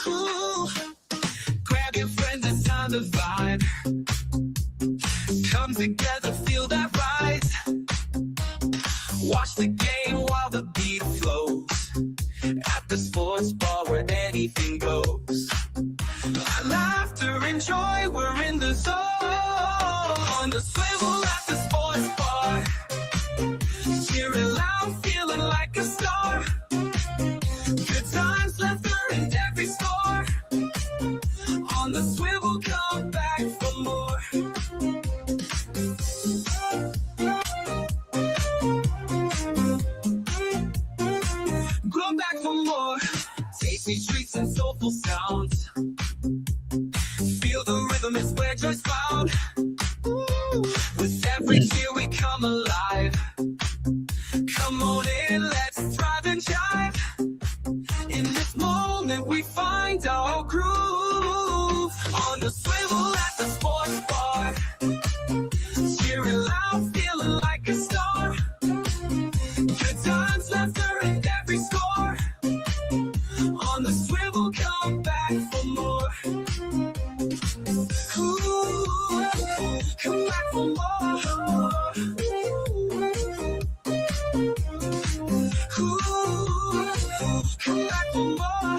Ooh, grab your friends, it's time to vibe. Come together, feel that rise. Watch the game while the beat flows. At the sports bar where anything goes. Laughter and joy, we're in the zone. On the swivel at the sports bar. Cheering loud, feeling like a star. Good times, laughter and every score. On the swivel, come back for more. Come back for more. Tasty treats and soulful sounds. Feel the rhythm is where joy's found. Ooh, with every cheer we come alive. Come on in, let's thrive and jive. In this moment we find our groove. On the swivel at the sports bar. Cheering loud, feeling like a star. Good times, laughter, and every score. On the swivel, come back for more. Ooh, come back for more. Ooh, come back for more.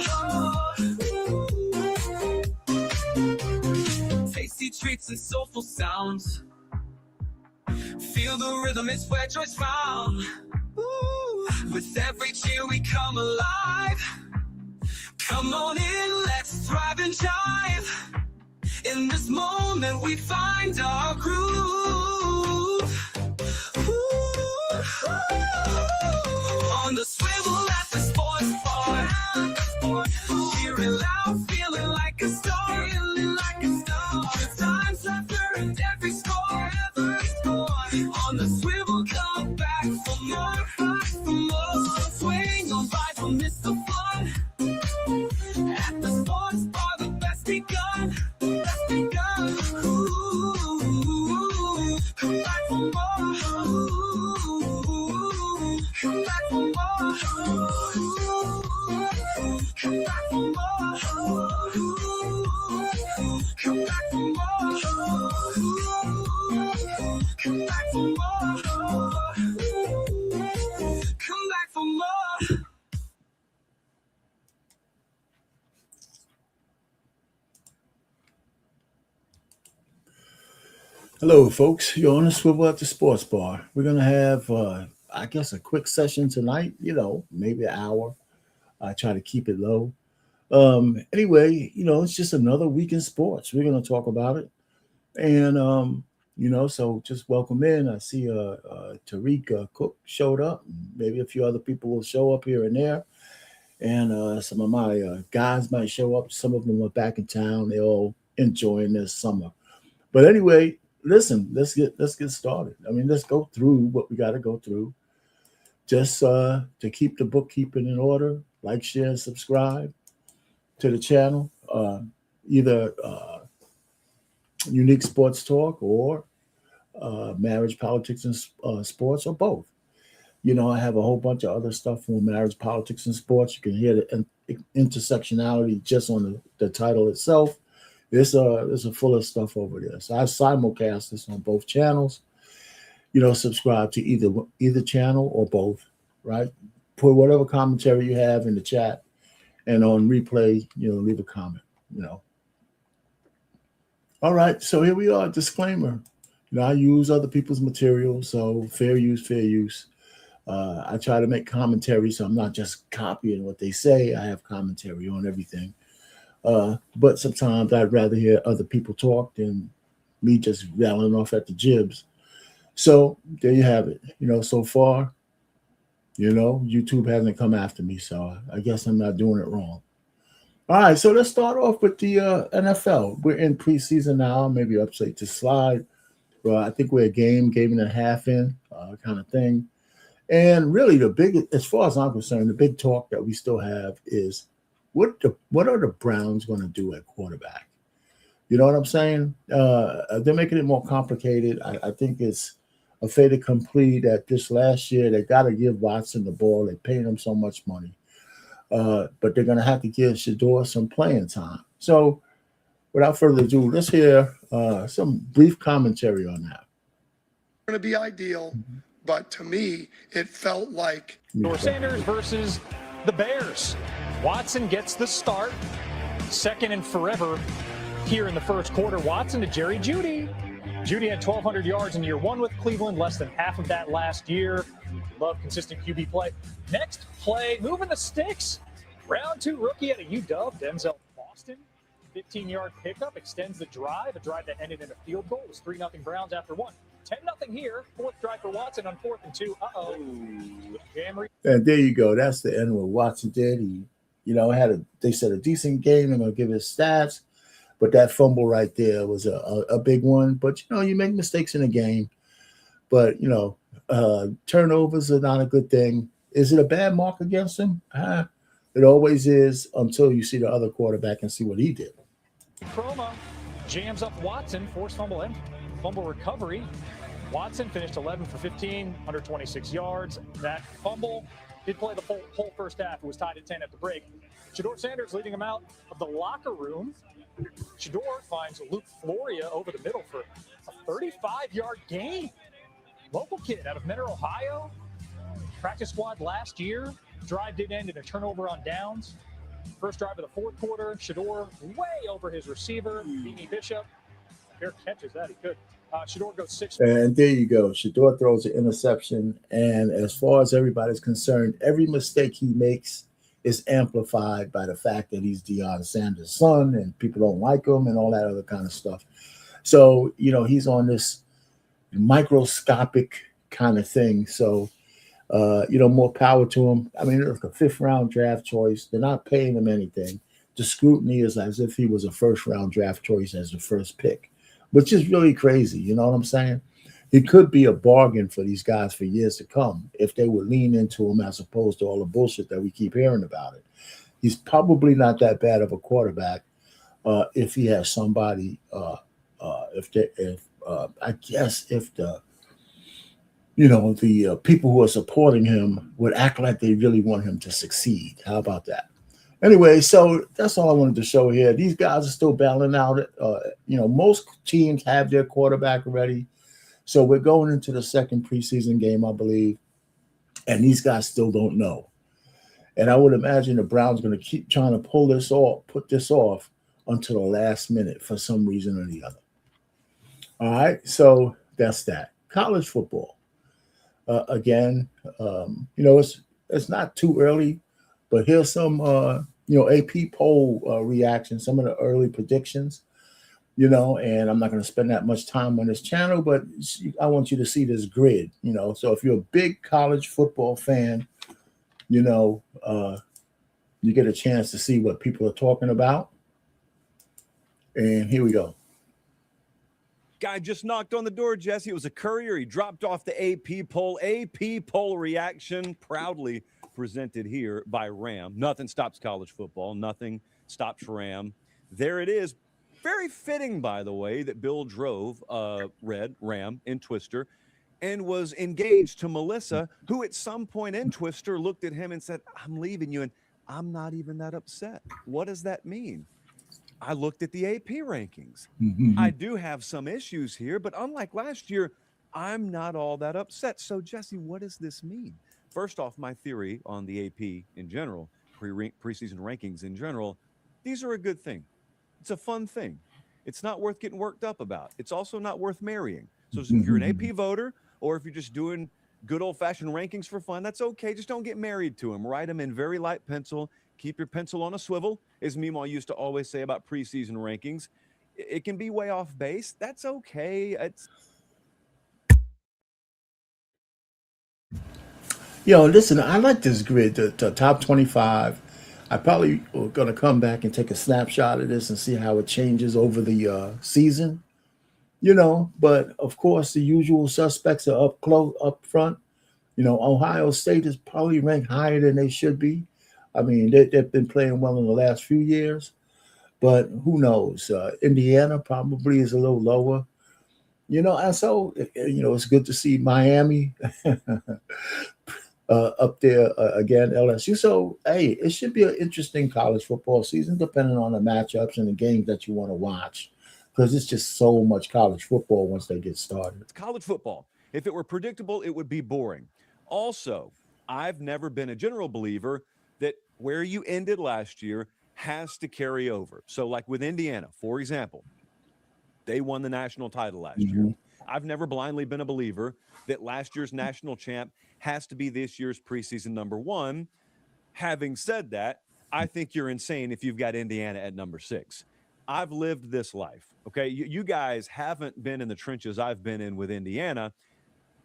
Tasty treats and soulful sounds. Feel the rhythm, it's where joy's found. Ooh, with every cheer we come alive. Come on in, let's thrive and jive. In this moment we find our groove. Ooh, on the swivel at the sports bar. Cheering loud, feeling like a star. Good times, laughter, and every score. On the swivel, come back for more. Swing on by, don't miss the fun. At the sports bar, the best begun. Ooh, come back for more. Ooh, come back for more. Ooh, come back for more. Ooh, come back for more. Ooh, come back for more. Come back for more. Hello, folks. You're on the swivel at the sports bar. We're gonna have, I guess, a quick session tonight. Maybe an hour. I try to keep it low. Anyway, it's just another week in sports. We're gonna talk about it, and so just welcome in. I see Tariq Cook showed up. Maybe a few other people will show up here and there, and some of my guys might show up. Some of them are back in town. They're all enjoying this summer. But anyway, listen, let's get started. I mean, let's go through what we got to go through, just to keep the bookkeeping in order. Like, share, and subscribe to the channel. Either Unique Sports Talk or Marriage, Politics, and Sports, or both. I have a whole bunch of other stuff on marriage, politics, and sports. You can hear the intersectionality just on the title itself. There's a full of stuff over there. So I simulcast this on both channels. Subscribe to either channel or both, right? Put whatever commentary you have in the chat, and on replay, leave a comment, All right, so here we are, disclaimer. I use other people's material, so fair use. I try to make commentary, so I'm not just copying what they say. I have commentary on everything. But sometimes I'd rather hear other people talk than me just yelling off at the jibs. So there you have it. So far, YouTube hasn't come after me, so I guess I'm not doing it wrong. All right, so let's start off with the NFL. We're in preseason now, maybe upstate to slide. I think we're a game and a half in, kind of thing. And really, as far as I'm concerned, the big talk that we still have is what are the Browns going to do at quarterback? You know what I'm saying? They're making it more complicated. I think it's a fait accompli that this last year they got to give Watson the ball. They're paying him so much money. but they're going to have to give Shador some playing time. So, without further ado, let's hear some brief commentary on that. Going to be ideal, but to me, it felt like Sanders versus the Bears. Watson gets the start, second and forever here in the first quarter. Watson to Jerry Jeudy. Jeudy had 1,200 yards in year one with Cleveland, less than half of that last year. Love consistent QB play. Next play, moving the sticks. Round two rookie at a UW, Denzel Boston. 15-yard pickup extends the drive, a drive that ended in a field goal. It was 3-0 Browns after one. 10-0 here. Fourth drive for Watson on 4th and 2. And there you go. That's the end of what Watson did. He, they said a decent game. I'm going to give his stats. But that fumble right there was a big one. But, you make mistakes in a game. But, turnovers are not a good thing. Is it a bad mark against him? It always is until you see the other quarterback and see what he did. Chroma jams up Watson, forced fumble and fumble recovery. Watson finished 11 for 15, 126 yards. That fumble did play the whole first half. It was tied at 10 at the break. Shador Sanders leading him out of the locker room. Shador finds Luke Floria over the middle for a 35-yard gain. Local kid out of Mentor, Ohio. Practice squad last year. Drive did end in a turnover on downs. First drive of the fourth quarter. Shador way over his receiver, Beanie Bishop. Fair catches that. He could. Shador goes 6. And there you go. Shador throws an interception. And as far as everybody's concerned, every mistake he makes is amplified by the fact that he's Deion Sanders' son and people don't like him and all that other kind of stuff. So, he's on this microscopic kind of thing. So, more power to him. I mean, it's a 5th-round draft choice. They're not paying him anything. The scrutiny is as if he was a 1st-round draft choice as the first pick, which is really crazy. You know what I'm saying? He could be a bargain for these guys for years to come if they would lean into him as opposed to all the bullshit that we keep hearing about it. He's probably not that bad of a quarterback if he has somebody. If the people who are supporting him would act like they really want him to succeed. How about that? Anyway, so that's all I wanted to show here. These guys are still battling out. Most teams have their quarterback ready. So we're going into the second preseason game, I believe, and these guys still don't know. And I would imagine the Browns are going to keep trying to put this off until the last minute for some reason or the other. All right, so that's that. College football. Again, it's not too early, but here's some, AP poll reaction, some of the early predictions, and I'm not going to spend that much time on this channel, but I want you to see this grid, So if you're a big college football fan, you get a chance to see what people are talking about. And here we go. Guy just knocked on the door, Jesse. It was a courier. He dropped off the AP poll. AP poll reaction proudly presented here by Ram. Nothing stops college football. Nothing stops Ram. There it is. Very fitting, by the way, that Bill drove red Ram in Twister and was engaged to Melissa, who at some point in Twister looked at him and said, "I'm leaving you." And I'm not even that upset. What does that mean? I looked at the AP rankings. Mm-hmm. I do have some issues here, but unlike last year, I'm not all that upset. So, Jesse, what does this mean? First off, my theory on the AP in general, preseason rankings in general, these are a good thing. It's a fun thing. It's not worth getting worked up about. It's also not worth marrying. So if you're an AP voter or if you're just doing good old-fashioned rankings for fun, that's okay. Just don't get married to them. Write them in very light pencil. Keep your pencil on a swivel, as Meemaw used to always say about preseason rankings. It can be way off base. That's okay. Listen, I like this grid, the top 25. I probably going to come back and take a snapshot of this and see how it changes over the season. But of course, the usual suspects are up front. Ohio State is probably ranked higher than they should be. I mean, they've been playing well in the last few years, but who knows? Indiana probably is a little lower, and so, it's good to see Miami up there again, LSU. So, hey, it should be an interesting college football season, depending on the matchups and the games that you want to watch, because it's just so much college football once they get started. It's college football. If it were predictable, it would be boring. Also, I've never been a general believer that where you ended last year has to carry over. So, like with Indiana, for example, they won the national title last year. I've never blindly been a believer that last year's national champ has to be this year's preseason number one. Having said that, I think you're insane if you've got Indiana at number 6. I've lived this life, okay? You guys haven't been in the trenches I've been in with Indiana.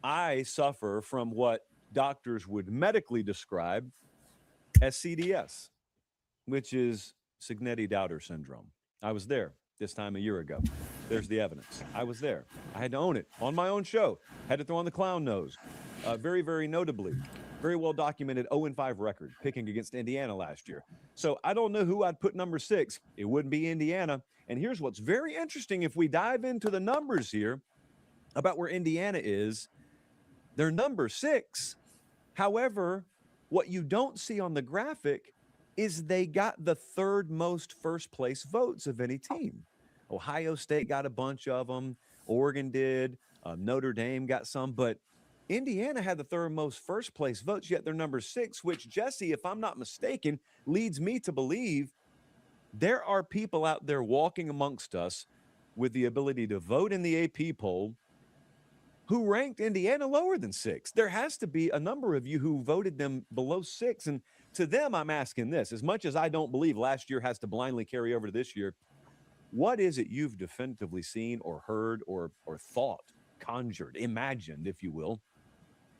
I suffer from what doctors would medically describe as CDS, which is Signetti Doubter syndrome. I was there this time a year ago. There's the evidence. I was there. I had to own it on my own show. Had to throw on the clown nose. Very, very notably, very well documented 0-5 record picking against Indiana last year. So I don't know who I'd put number 6. It wouldn't be Indiana. And here's what's very interesting. If we dive into the numbers here about where Indiana is, they're number 6. However, what you don't see on the graphic is they got the 3rd most first place votes of any team. Ohio State got a bunch of them. Oregon did. Notre Dame got some. But Indiana had the 3rd most first place votes, yet they're number 6, which, Jesse, if I'm not mistaken, leads me to believe there are people out there walking amongst us with the ability to vote in the AP poll who ranked Indiana lower than 6. There has to be a number of you who voted them below 6. And to them, I'm asking this. As much as I don't believe last year has to blindly carry over to this year, what is it you've definitively seen or heard or thought, conjured, imagined, if you will,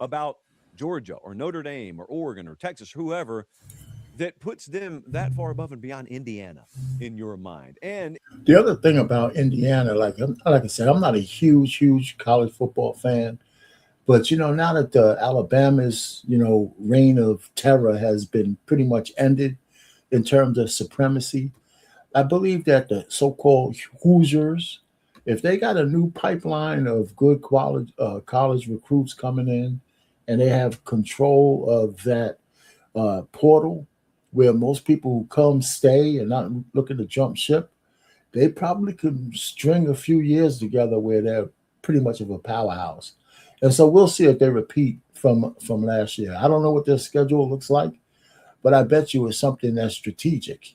about Georgia or Notre Dame or Oregon or Texas, whoever, that puts them that far above and beyond Indiana in your mind? And the other thing about Indiana, like I said, I'm not a huge college football fan, but now that the Alabama's reign of terror has been pretty much ended in terms of supremacy, I believe that the so-called Hoosiers, if they got a new pipeline of good college recruits coming in, and they have control of that portal where most people who come stay and not looking to jump ship, they probably could string a few years together where they're pretty much of a powerhouse. And so we'll see if they repeat from last year. I don't know what their schedule looks like, but I bet you it's something that's strategic,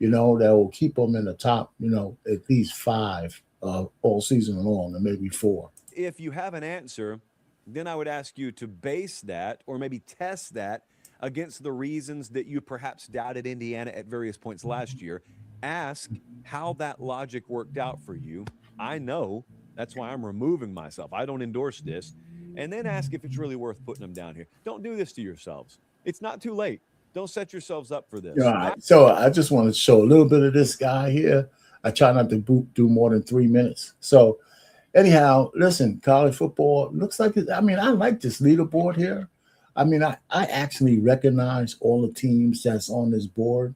that will keep them in the top, at least 5 all season long, and maybe 4. if you have an answer, then I would ask you to base that or maybe test that against the reasons that you perhaps doubted Indiana at various points last year. Ask how that logic worked out for you. I know. That's why I'm removing myself. I don't endorse this. And then ask if it's really worth putting them down here. Don't do this to yourselves. It's not too late. Don't set yourselves up for this. All right. So I just want to show a little bit of this guy here. I try not to do more than 3 minutes. So anyhow, listen, college football looks like it. I mean, I like this leaderboard here. I mean, I actually recognize all the teams that's on this board,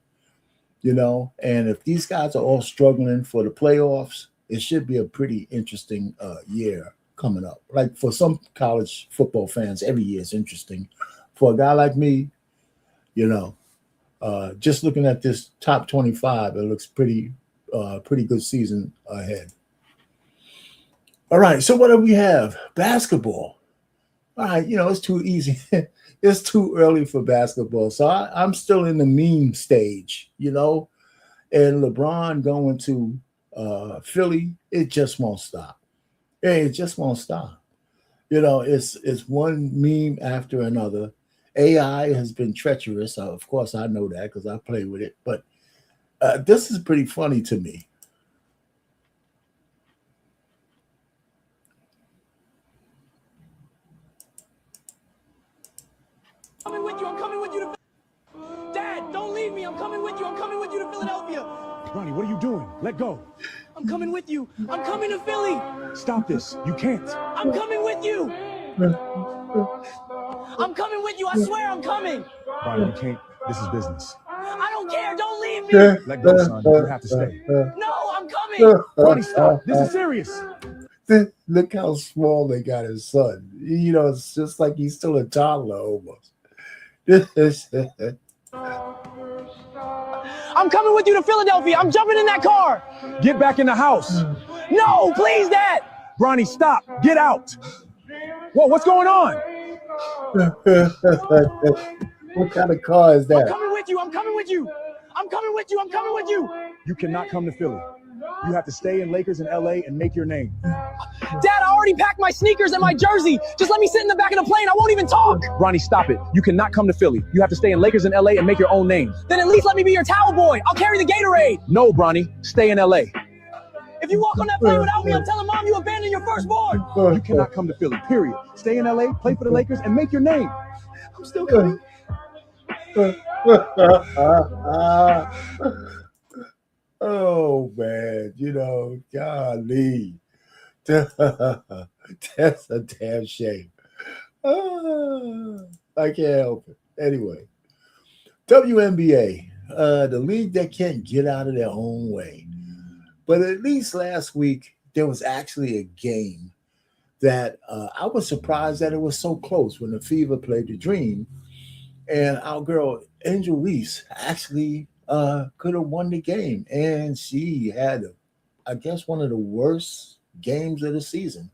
and if these guys are all struggling for the playoffs, it should be a pretty interesting year coming up. Like for some college football fans, every year is interesting. For a guy like me, just looking at this top 25, it looks pretty good season ahead. All right, so what do we have? Basketball. All right, it's too easy. It's too early for basketball. So I'm still in the meme stage, and LeBron going to Philly, it just won't stop. It just won't stop. It's one meme after another. AI has been treacherous. Of course, I know that because I play with it. But this is pretty funny to me. I'm coming with you to Dad, don't leave me. I'm coming with you. I'm coming with you to Philadelphia. Ronnie, what are you doing? Let go. I'm coming with you. I'm coming to Philly. Stop this. You can't. I'm coming with you. I'm coming with you. I swear I'm coming. Ronnie, you can't. This is business. I don't care. Don't leave me. Let go, son. You have to stay. No, I'm coming. Ronnie, stop. This is serious. Look how small they got his son. You know, it's just like he's still a toddler almost. I'm coming with you to Philadelphia. I'm jumping in that car. Get back in the house. No, please, Dad. Bronny, stop. Get out. Whoa, what's going on? What kind of car is I'm that? coming with you. I'm coming with you. I'm coming with you. I'm coming with you. You cannot come to Philly. You have to stay in Lakers in LA and make your name. Dad, I already packed my sneakers and my jersey. Just let me sit in the back of the plane. I won't even talk. Bronny, stop it. You cannot come to Philly. You have to stay in Lakers in LA and make your own name. Then at least let me be your towel boy. I'll carry the Gatorade. No, Bronny, stay in LA. If you walk on that plane without me, I'm telling Mom you abandoned your firstborn. You cannot come to Philly, period. Stay in LA, play for the Lakers, and make your name. I'm still coming. Oh man, you know, golly. That's a damn shame. I can't help it. Anyway, WNBA, the league that can't get out of their own way. But at least last week, there was actually a game that I was surprised that it was so close when the Fever played the Dream. And our girl, Angel Reese, actually could have won the game. And she had, I guess, one of the worst games of the season.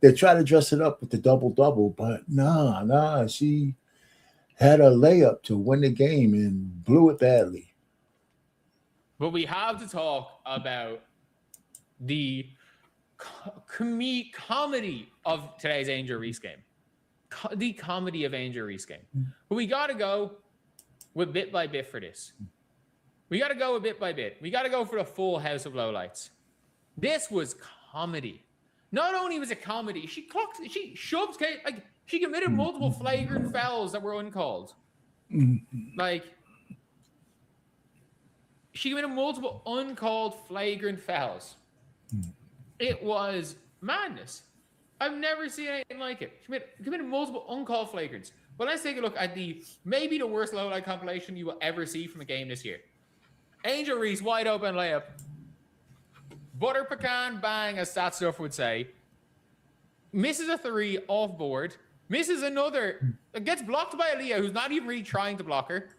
They tried to dress it up with the double-double, but nah, she had a layup to win the game and blew it badly. But we have to talk about the comedy of today's Angel Reese game. The comedy of Angel Reese game. But we got to go with bit by bit for this. We got to go with bit by bit. We got to go for the full House of Lowlights. This was comedy. Not only was it comedy, she shoved Kate, like she committed multiple flagrant fouls that were uncalled. Like she committed multiple uncalled flagrant fouls. It was madness. I've never seen anything like it. She committed multiple uncalled flagrants. But let's take a look at maybe the worst low light compilation you will ever see from a game this year. Angel Reese, wide open layup. Butter pecan bang, as Stat Stuff would say. Misses a three off board. Misses another. Gets blocked by Aaliyah, who's not even really trying to block her.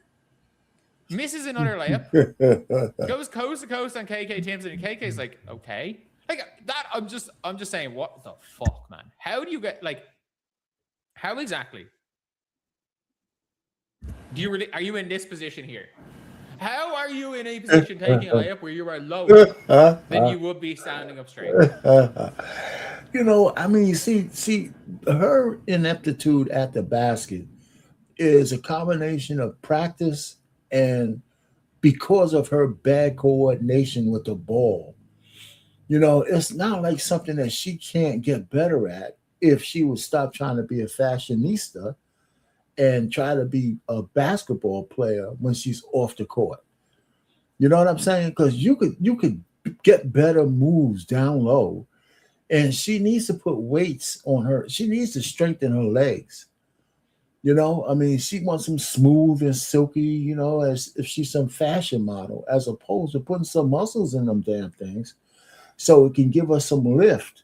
Misses another layup. Goes coast to coast on KK Timpson, and KK's like, okay. Like that, I'm just saying, what the fuck, man? How do you get how exactly do you really, are you in this position here? How are you in a position taking a layup where you are lower than you would be standing up straight? You know, I mean, see, her ineptitude at the basket is a combination of practice and because of her bad coordination with the ball. You know, it's not like something that she can't get better at if she would stop trying to be a fashionista and try to be a basketball player when she's off the court. You know what I'm saying? Because you could get better moves down low, and she needs to put weights on her. She needs to strengthen her legs. You know, I mean, she wants them smooth and silky, you know, as if she's some fashion model, as opposed to putting some muscles in them damn things so it can give us some lift,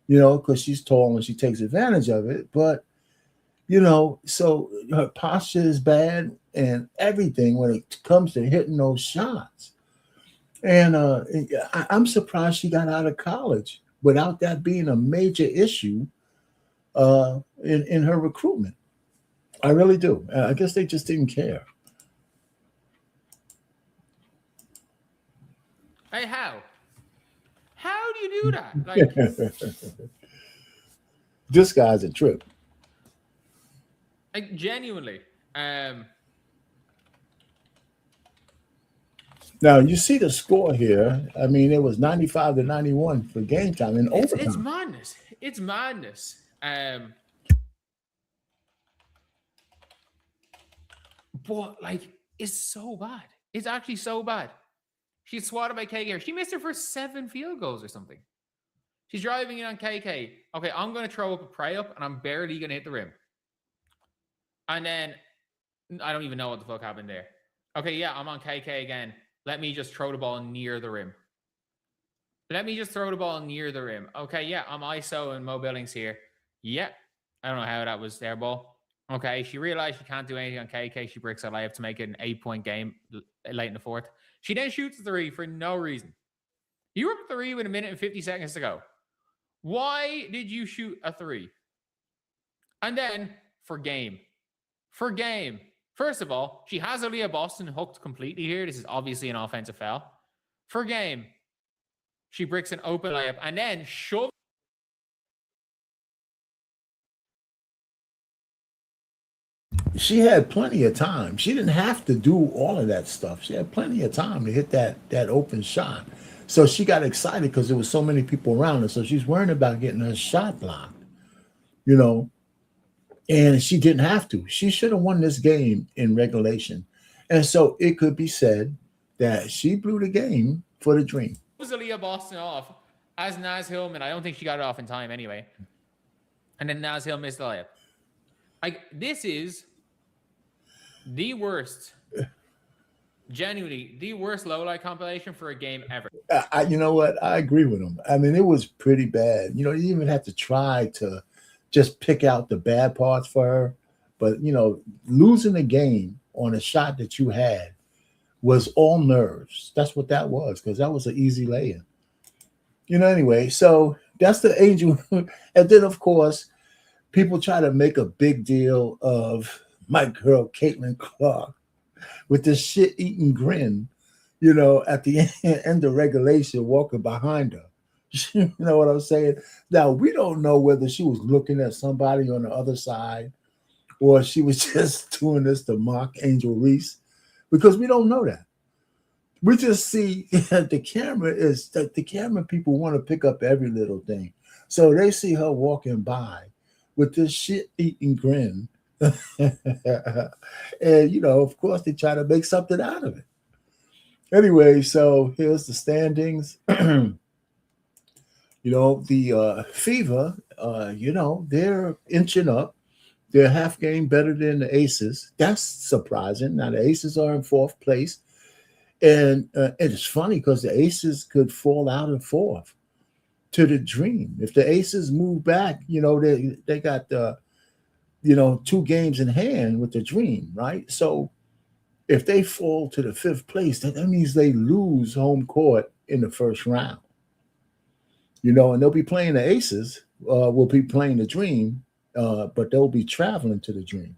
you know, because she's tall and she takes advantage of it. But, you know, so her posture is bad and everything when it comes to hitting those shots. And I'm surprised she got out of college without that being a major issue in her recruitment. I really do. I guess they just didn't care. Hey, how? How do you do that? Like, this guy's a trip. like genuinely. Now you see the score here. I mean, it was 95-91 for game time in overtime. It's madness. It's madness. But like, it's so bad. It's actually so bad. She's swatted by KK. She missed her first 7 field goals or something. She's driving in on KK. Okay, I'm going to throw up a pray up, and I'm barely going to hit the rim. And then, I don't even know what the fuck happened there. Okay, yeah, I'm on KK again. Let me just throw the ball near the rim. Let me just throw the ball near the rim. Okay, yeah, I'm ISO and Mo Billings here. Yeah, I don't know how that was their ball. Okay, she realized she can't do anything on KK. She breaks a layup to make it an 8-point game late in the fourth. She then shoots a three for no reason. You were up 3 with 1:50 seconds to go. Why did you shoot a 3? And then for game. First of all, she has Aaliyah Boston hooked completely here. This is obviously an offensive foul. For game, she bricks an open layup and then shoves. She had plenty of time. She didn't have to do all of that stuff. She had plenty of time to hit that open shot. So she got excited because there was so many people around her. So she's worrying about getting her shot blocked, you know, and she didn't have to. She should have won this game in regulation. And so it could be said that she blew the game for the Dream. Aaliyah Boston off as Naz Hillman. I don't think she got it off in time anyway. And then Naz Hill missed the layup. This is the worst, genuinely the worst low-light compilation for a game ever. You know what? I agree with him. I mean, it was pretty bad. You know, you even had to try to just pick out the bad parts for her. But, you know, losing the game on a shot that you had was all nerves. That's what that was, because that was an easy lay-in. You know, anyway, so that's the Angel. And then, of course, people try to make a big deal of my girl, Caitlin Clark, with this shit-eating grin, you know, at the end of regulation, walking behind her. You know what I'm saying? Now, we don't know whether she was looking at somebody on the other side or she was just doing this to mock Angel Reese, because we don't know that. We just see the camera people want to pick up every little thing. So they see her walking by with this shit-eating grin. And, you know, of course, they try to make something out of it. Anyway, so here's the standings. You know, the Fever, you know, they're inching up. They're a half game better than the Aces. That's surprising. Now, the Aces are in 4th place. And it's funny because the Aces could fall out in 4th to the Dream. If the Aces move back, you know, they got, you know, 2 games in hand with the Dream, right? So if they fall to the 5th place, that means they lose home court in the first round. You know, and they'll be playing the Aces, will be playing the Dream, but they'll be traveling to the Dream.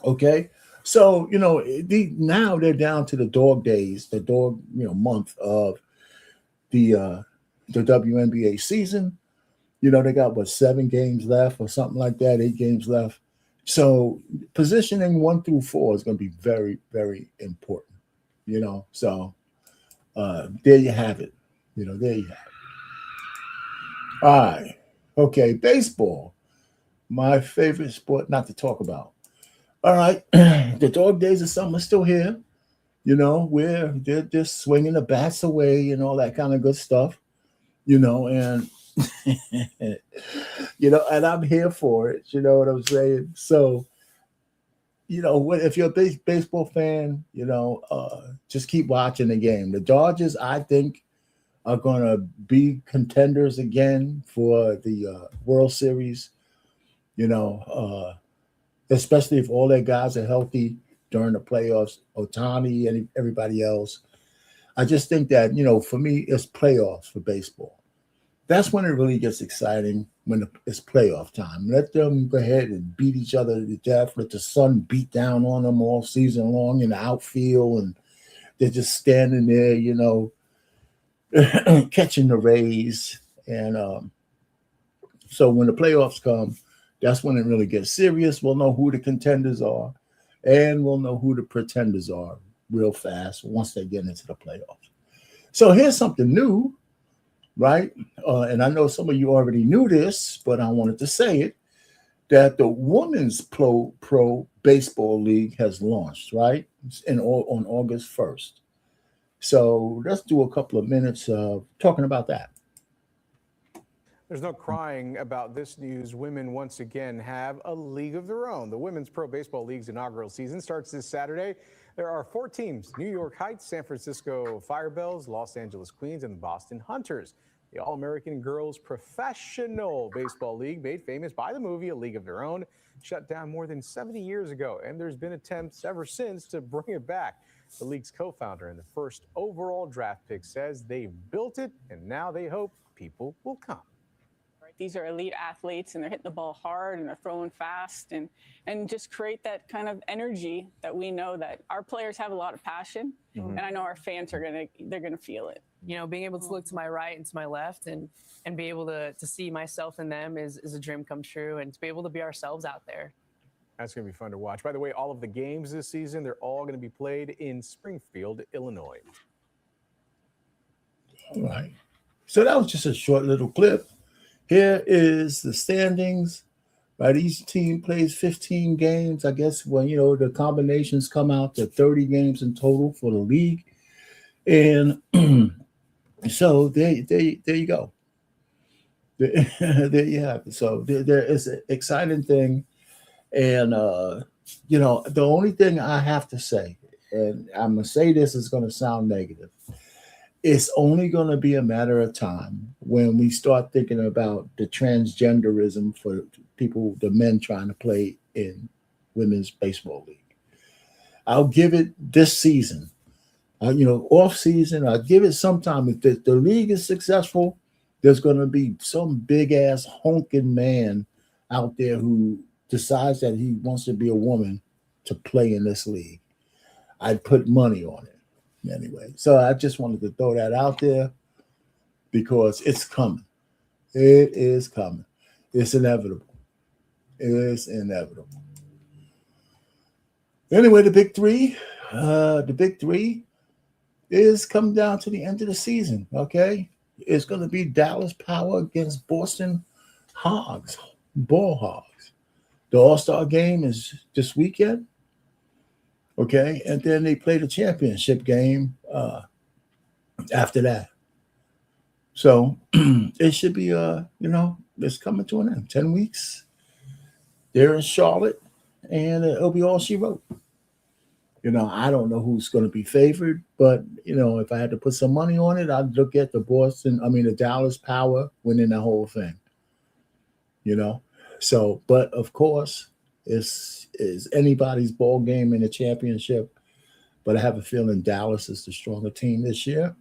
Okay? So, you know, now they're down to the dog days, the dog, you know, month of the WNBA season. You know, they got, what, 7 games left or something like that, 8 games left. So positioning 1 through 4 is going to be very, very important, you know. So there you have it. You know, there you have it. All right. Okay, baseball. My favorite sport not to talk about. All right. The dog days of summer are still here. You know, where they're just swinging the bats away and all that kind of good stuff. You know, and you know, and I'm here for it. You know what I'm saying? So, you know, if you're a baseball fan, you know, just keep watching the game. The Dodgers, I think, are going to be contenders again for the World Series. You know, especially if all their guys are healthy during the playoffs, Ohtani and everybody else. I just think that, you know, for me, it's playoffs for baseball. That's when it really gets exciting, when it's playoff time. Let them go ahead and beat each other to death. Let the sun beat down on them all season long in the outfield, and they're just standing there, you know, catching the rays. And so when the playoffs come, that's when it really gets serious. We'll know who the contenders are, and we'll know who the pretenders are real fast once they get into the playoffs. So here's something new, right? And I know some of you already knew this, but I wanted to say it, that the Women's Pro Baseball League has launched, right? On August 1st. So let's do a couple of minutes of talking about that. There's no crying about this news. Women once again have a league of their own. The Women's Pro Baseball League's inaugural season starts this Saturday. There are 4 teams: New York Heights, San Francisco Firebells, Los Angeles Queens, and Boston Hunters. The All-American Girls Professional Baseball League, made famous by the movie A League of Their Own, shut down more than 70 years ago, and there's been attempts ever since to bring it back. The league's co-founder and the first overall draft pick says they've built it, and now they hope people will come. These are elite athletes, and they're hitting the ball hard, and they're throwing fast, and just create that kind of energy that we know that our players have a lot of passion, and I know our fans are gonna feel it. You know, being able to look to my right and to my left and be able to see myself in them is a dream come true, and to be able to be ourselves out there. That's going to be fun to watch. By the way, all of the games this season, they're all going to be played in Springfield, Illinois. All right. So that was just a short little clip. Here is the standings. Right, each team plays 15 games. I guess when the combinations come out to 30 games in total for the league, and so there you go. There you have it. So there is an exciting thing, and the only thing I have to say, and I'm gonna say this is gonna sound negative. It's only going to be a matter of time when we start thinking about the transgenderism for people, the men trying to play in women's baseball league. I'll give it this season, off season. I'll give it some time. If the league is successful, there's going to be some big ass honking man out there who decides that he wants to be a woman to play in this league. I'd put money on it. Anyway, so I just wanted to throw that out there because it's coming. It is coming. It's inevitable. It is inevitable. Anyway, the big three is coming down to the end of the season. Okay, it's going to be Dallas Power against Boston Hogs, Ball Hogs. The All-Star game is this weekend. Okay, and then they play the championship game after that. So it should be, it's coming to an end. 10 weeks. They're in Charlotte, and it'll be all she wrote. I don't know who's going to be favored, but, if I had to put some money on it, I'd look at the Dallas Power winning the whole thing. So, but of course, is anybody's ball game in the championship, but I have a feeling Dallas is the stronger team this year.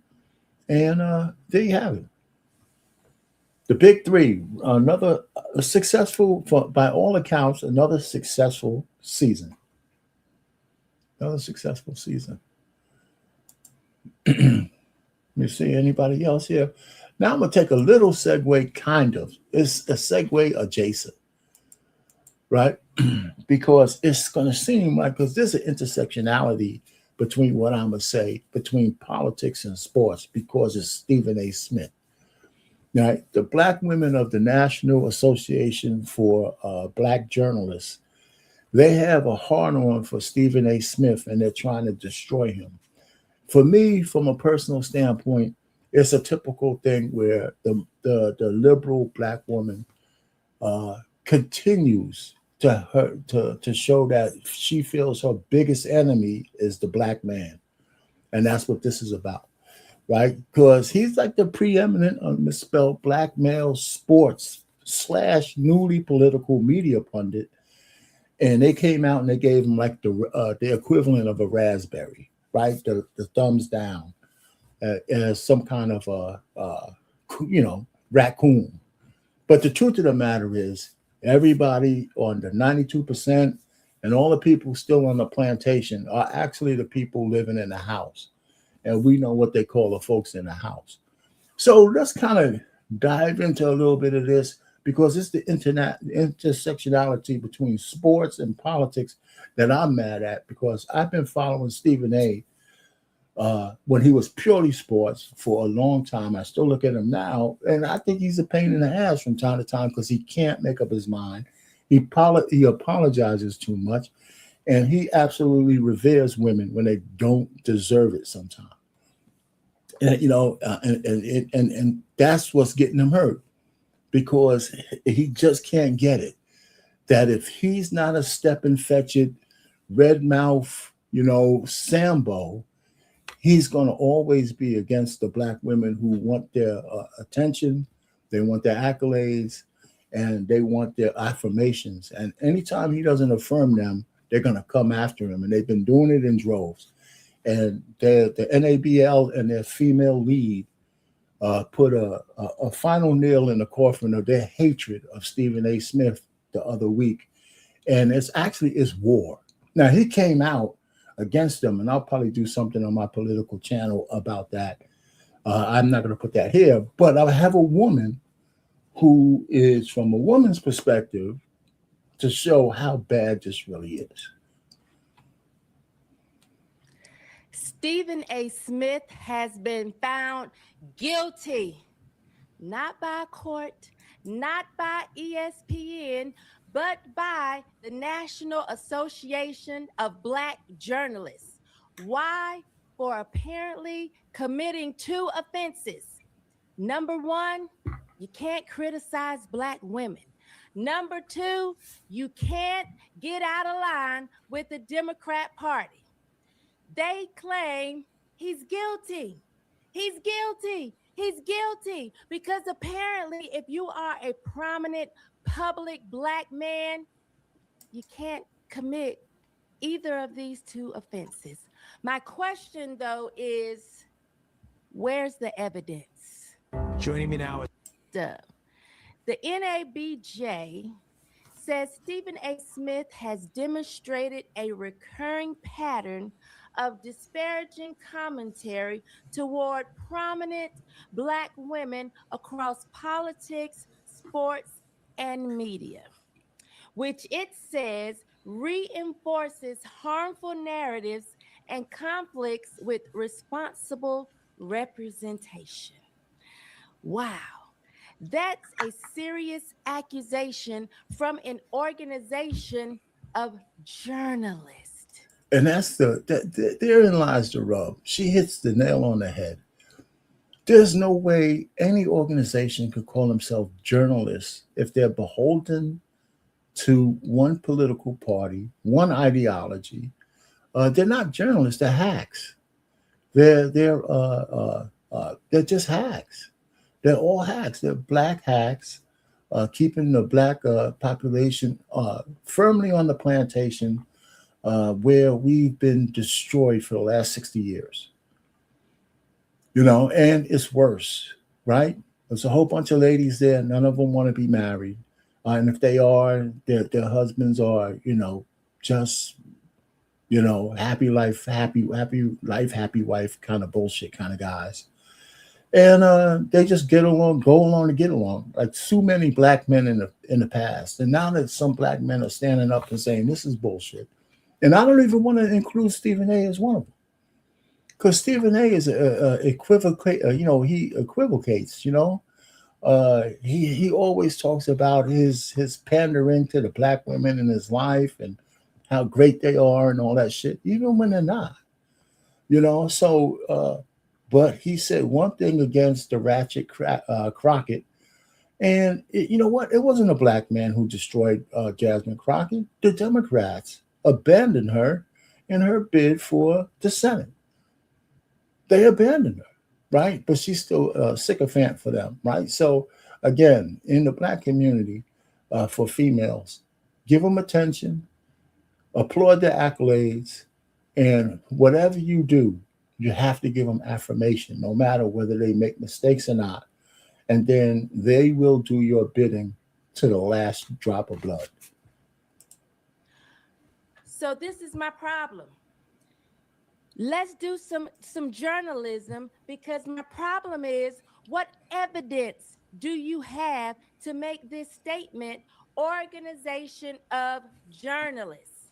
And there you have it. The big three, another successful, by all accounts, another successful season. Another successful season. Let me see anybody else here. Now I'm going to take a little segue, kind of. It's a segue adjacent, right? Because it's going to seem like, because there's an intersectionality between what I'm going to say, between politics and sports, because it's Stephen A. Smith. Now, the Black women of the National Association for Black Journalists, they have a hard-on for Stephen A. Smith, and they're trying to destroy him. For me, from a personal standpoint, it's a typical thing where the liberal Black woman continues to show that she feels her biggest enemy is the Black man. And that's what this is about, right? Because he's like the preeminent, misspelled Black male sports / newly political media pundit. And they came out and they gave him like the equivalent of a raspberry, right? The thumbs down as some kind of raccoon. But the truth of the matter is, everybody on the 92% and all the people still on the plantation are actually the people living in the house. And we know what they call the folks in the house. So let's kind of dive into a little bit of this, because it's the intersectionality between sports and politics that I'm mad at, because I've been following Stephen A. When he was purely sports for a long time. I still look at him now, and I think he's a pain in the ass from time to time because he can't make up his mind. He apologizes too much, and he absolutely reveres women when they don't deserve it sometimes. And and that's what's getting him hurt, because he just can't get it that if he's not a step-and-fetch-it, red mouth, Sambo, he's going to always be against the black women who want their attention, they want their accolades, and they want their affirmations. And anytime he doesn't affirm them, they're going to come after him. And they've been doing it in droves. And the NABL and their female lead put a final nail in the coffin of their hatred of Stephen A. Smith the other week. And it's war. Now, he came out against them, and I'll probably do something on my political channel about that. I'm not going to put that here, but I have a woman who is, from a woman's perspective, to show how bad this really is. Stephen A. Smith has been found guilty, not by a court, not by ESPN, but by the National Association of Black Journalists. Why? For apparently committing 2 offenses. Number 1, you can't criticize Black women. Number 2, you can't get out of line with the Democrat Party. They claim he's guilty. He's guilty. He's guilty because apparently if you are a prominent public Black man, you can't commit either of these 2 offenses. My question, though, is where's the evidence? Joining me now is the NABJ says Stephen A. Smith has demonstrated a recurring pattern of disparaging commentary toward prominent Black women across politics, sports, and media, which it says reinforces harmful narratives and conflicts with responsible representation. Wow, that's a serious accusation from an organization of journalists. And that's therein lies the rub. She hits the nail on the head. There's no way any organization could call themselves journalists if they're beholden to one political party, one ideology. They're not journalists, they're hacks. They're just hacks. They're all hacks. They're Black hacks, keeping the Black population firmly on the plantation where we've been destroyed for the last 60 years. And it's worse, right? There's a whole bunch of ladies there. None of them want to be married. And if they are, their husbands are, just, happy life, happy wife kind of bullshit kind of guys. And they just go along to get along. Like so many Black men in the past. And now that some Black men are standing up and saying this is bullshit. And I don't even want to include Stephen A. as one of them. Because Stephen A. is he equivocates, he always talks about his pandering to the Black women in his life and how great they are and all that shit, even when they're not, so, but he said one thing against the ratchet Crockett, and you know what? It wasn't a Black man who destroyed Jasmine Crockett. The Democrats abandoned her in her bid for the Senate. They abandoned her, right? But she's still a sycophant for them, right? So again, in the Black community, for females, give them attention, applaud their accolades, and whatever you do, you have to give them affirmation, no matter whether they make mistakes or not. And then they will do your bidding to the last drop of blood. So this is my problem. Let's do some journalism, because my problem is, what evidence do you have to make this statement, organization of journalists?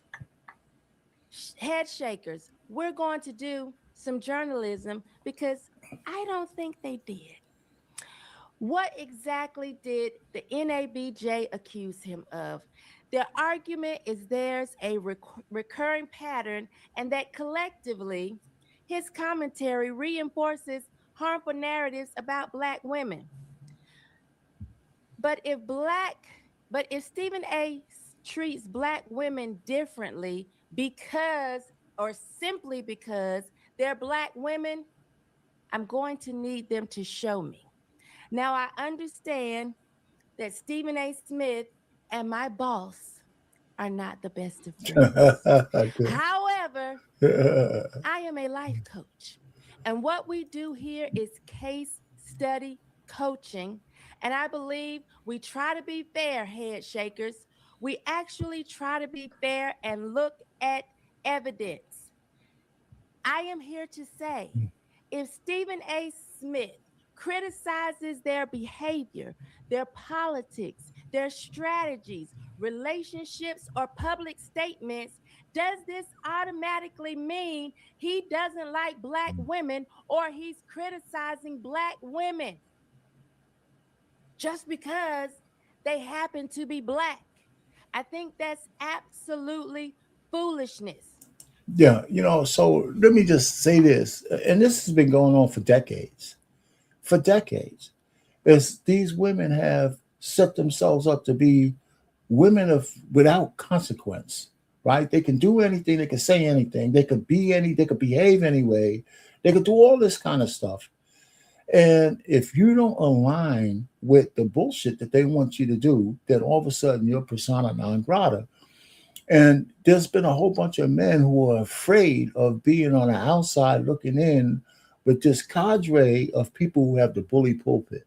Head shakers, we're going to do some journalism because I don't think they did. What exactly did the NABJ accuse him of? Their argument is there's a recurring pattern, and that collectively his commentary reinforces harmful narratives about Black women. But if Stephen A. treats Black women differently because or simply because they're Black women, I'm going to need them to show me. Now, I understand that Stephen A. Smith and my boss are not the best of friends. Good. However, I am a life coach. And what we do here is case study coaching. And I believe we try to be fair, head shakers. We actually try to be fair and look at evidence. I am here to say, if Stephen A. Smith criticizes their behavior, their politics, their strategies, relationships, or public statements, does this automatically mean he doesn't like Black women or he's criticizing Black women just because they happen to be Black? I think that's absolutely foolishness. Yeah, so let me just say this, and this has been going on for decades. For decades, is these women have set themselves up to be women without consequence, right? They can do anything, they can say anything, they could behave anyway, they could do all this kind of stuff. And if you don't align with the bullshit that they want you to do, then all of a sudden you're persona non grata. And there's been a whole bunch of men who are afraid of being on the outside looking in with this cadre of people who have the bully pulpit.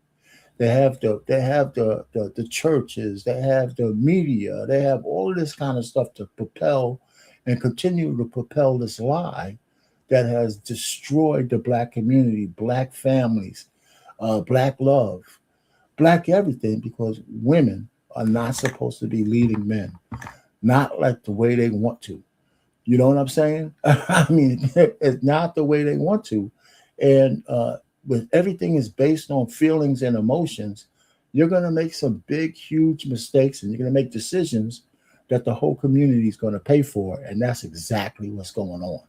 They have the churches, they have the media, they have all of this kind of stuff to propel and continue to propel this lie that has destroyed the Black community, Black families, Black love, Black everything, because women are not supposed to be leading men, not like the way they want to. You know what I'm saying? I mean, it's not the way they want to. And with everything is based on feelings and emotions, you're going to make some big, huge mistakes, and you're going to make decisions that the whole community is going to pay for. And that's exactly what's going on.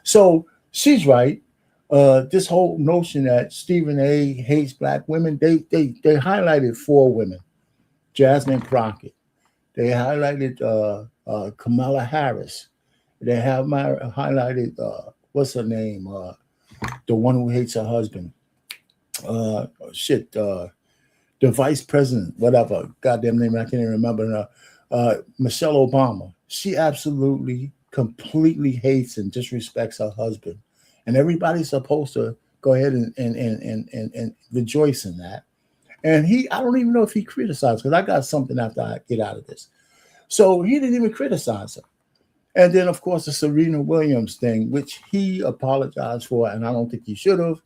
So she's right. This whole notion that Stephen A. hates Black women, they highlighted 4 women. Jasmine Crockett. They highlighted Kamala Harris. They have highlighted, what's her name? The one who hates her husband. The vice president, whatever, goddamn name, I can't even remember. Michelle Obama. She absolutely, completely hates and disrespects her husband. And everybody's supposed to go ahead and rejoice in that. And I don't even know if he criticized, because I got something after I get out of this. So he didn't even criticize her. And then, of course, the Serena Williams thing, which he apologized for, and I don't think he should have,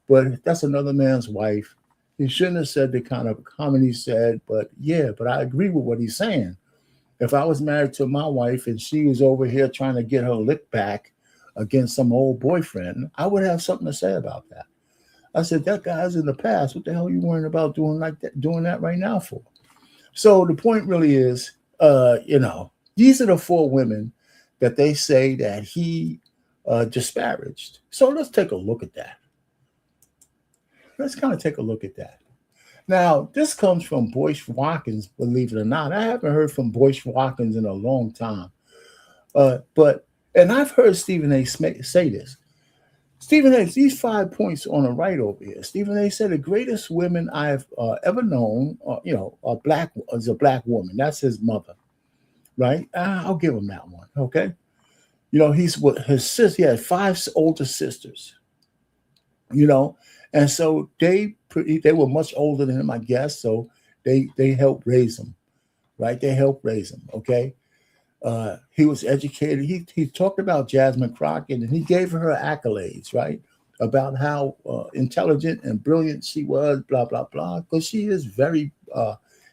but that's another man's wife. He shouldn't have said the kind of comment he said, but I agree with what he's saying. If I was married to my wife and she was over here trying to get her lick back against some old boyfriend, I would have something to say about that. I said, that guy's in the past. What the hell are you worrying about doing that right now for? So the point really is, these are the 4 women that they say that he disparaged. So let's take a look at that. Let's kind of take a look at that. Now, this comes from Boyce Watkins, believe it or not. I haven't heard from Boyce Watkins in a long time. And I've heard Stephen A. say this. Stephen A., these 5 points on the right over here. Stephen A. said the greatest women I've ever known, is a Black woman. That's his mother, right? I'll give him that one, okay? He's with his sister. He had 5 older sisters, and so they were much older than him, I guess. So they helped raise him, right? They helped raise him, okay? He was educated. He talked about Jasmine Crockett, and he gave her accolades, right? About how intelligent and brilliant she was, blah, blah, blah, because she is very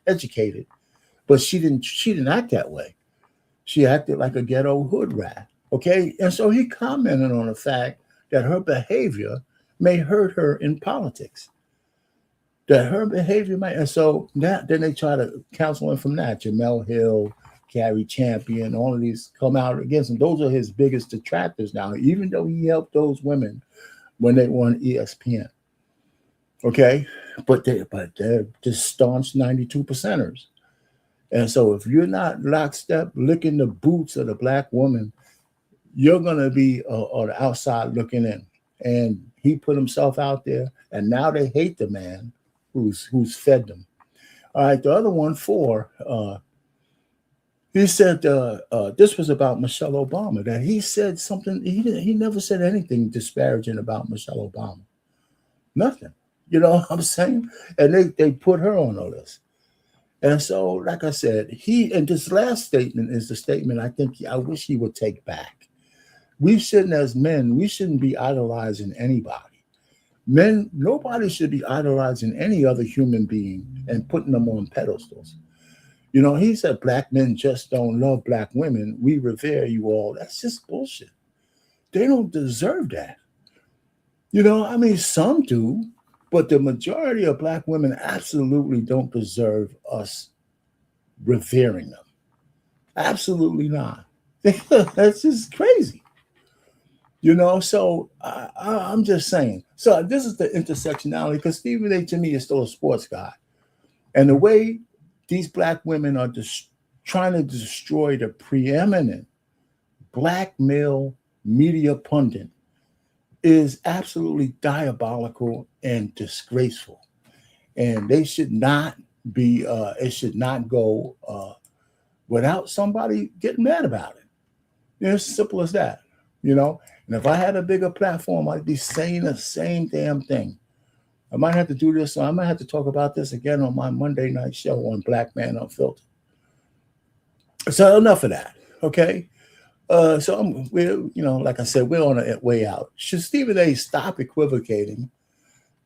educated. But she didn't act that way. She acted like a ghetto hood rat, okay? And so he commented on the fact that her behavior may hurt her in politics. That her behavior might, and so then they try to counsel him from that. Jamel Hill, Carrie Champion, all of these come out against him. Those are his biggest detractors now, even though he helped those women when they were on ESPN. Okay, but they're just staunch 92%ers. And so if you're not lockstep licking the boots of the Black woman, you're going to be on the outside looking in. And he put himself out there, and now they hate the man who's fed them. All right, the other one, 4, he said this was about Michelle Obama, that he said something, he never said anything disparaging about Michelle Obama. Nothing. You know what I'm saying? And they put her on the list. And so, like I said, and this last statement is the statement I wish he would take back. We shouldn't, as men, we shouldn't be idolizing anybody. Men, nobody should be idolizing any other human being and putting them on pedestals. You know, he said black men just don't love black women. We revere you all. That's just bullshit. They don't deserve that. You know, I mean, some do, but the majority of black women absolutely don't deserve us revering them. Absolutely not. That's just crazy. You know, so I'm just saying. So this is the intersectionality, because Stephen A. to me is still a sports guy. And the way these black women are trying to destroy the preeminent black male media pundit is absolutely diabolical and disgraceful. And they should not be, it should not go without somebody getting mad about it. It's as simple as that, you know? And if I had a bigger platform, I'd be saying the same damn thing. I might have to do this. So I might have to talk about this again on my Monday night show on Black Man Unfiltered. So enough of that, okay? So we're, you know, like I said, we're on a way out. Should Stephen A. stop equivocating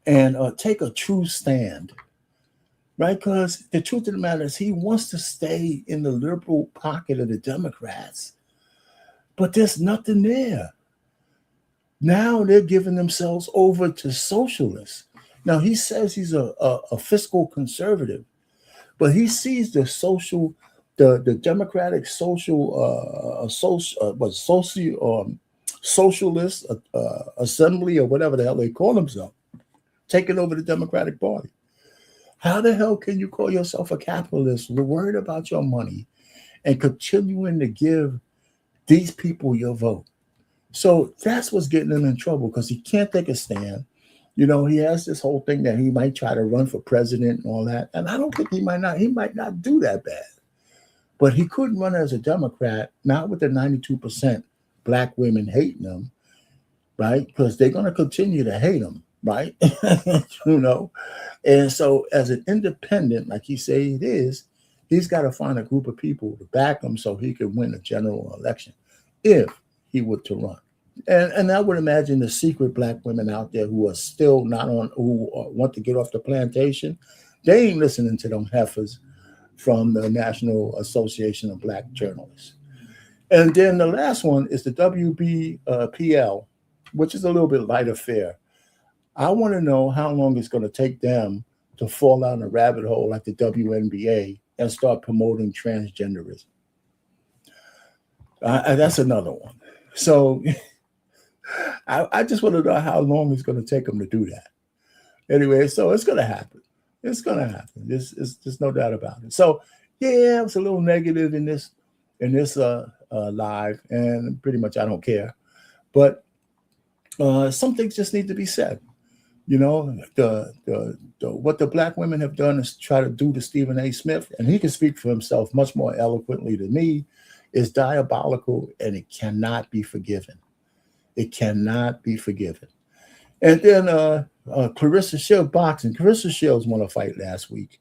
and take a true stand, right? Because the truth of the matter is he wants to stay in the liberal pocket of the Democrats, but there's nothing there. Now they're giving themselves over to socialists. Now he says he's a fiscal conservative, but he sees the social, the Democratic socialist assembly or whatever the hell they call themselves, taking over the Democratic Party. How the hell can you call yourself a capitalist? We're worried about your money and continuing to give these people your vote. So that's what's getting him in trouble, because he can't take a stand. You know, he has this whole thing that he might try to run for president and all that. And I don't think he might not do that bad. But he could run as a Democrat, not with the 92% black women hating him, right? Because they're going to continue to hate him, right? You know? And so as an independent, like he say it is, he's got to find a group of people to back him so he can win a general election if he were to run. And I would imagine the secret black women out there who are still not on, who want to get off the plantation, they ain't listening to them heifers from the National Association of Black Journalists. And then the last one is the WBPL, which is a little bit lighter fare. I want to know how long it's going to take them to fall down a rabbit hole like the WNBA and start promoting transgenderism. That's another one. So I just want to know how long it's going to take them to do that. Anyway, so it's going to happen. It's going to happen. There's no doubt about it. So yeah, it was a little negative in this live, and pretty much I don't care. But some things just need to be said. You know, what the black women have done is try to do to Stephen A. Smith, and he can speak for himself much more eloquently than me, is diabolical, and it cannot be forgiven. It cannot be forgiven. And then Clarissa Shields boxing. Clarissa Shields won a fight last week,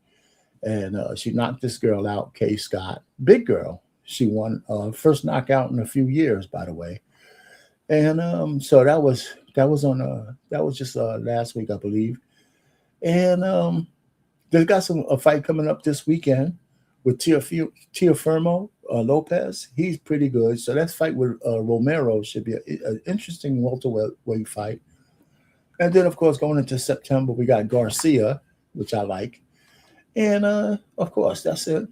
and she knocked this girl out, Kay Scott. Big girl. She won first knockout in a few years, by the way. And so that was just last week, I believe. And they've got a fight coming up this weekend with Teofimo Lopez. He's pretty good. So that fight with Romero should be an interesting welterweight fight. And then, of course, going into September, we got Garcia, which I like. And, of course, that's it.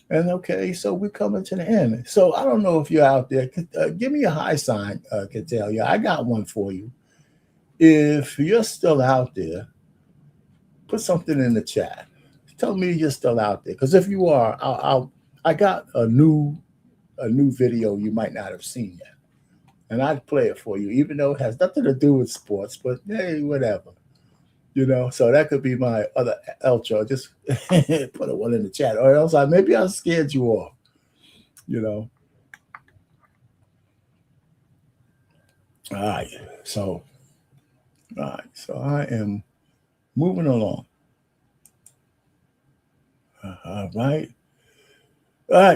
And, okay, so we're coming to the end. So I don't know if you're out there. Give me a high sign, Catellia. I got one for you. If you're still out there, put something in the chat. Tell me you're still out there. Because if you are, I got a new video you might not have seen yet. and I'd play it for you, even though it has nothing to do with sports. But hey, whatever. So that could be my other outro. Just put a one in the chat, or else maybe I scared you off. All right. So I am moving along. All right.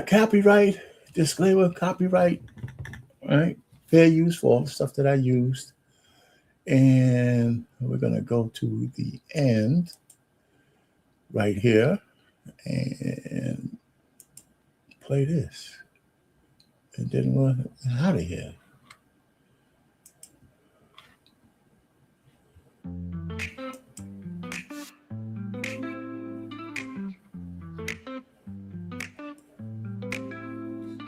Copyright disclaimer. Copyright. All right. Fair use for all the stuff that I used. And we're going to go to the end right here and play this. And then we're out of here.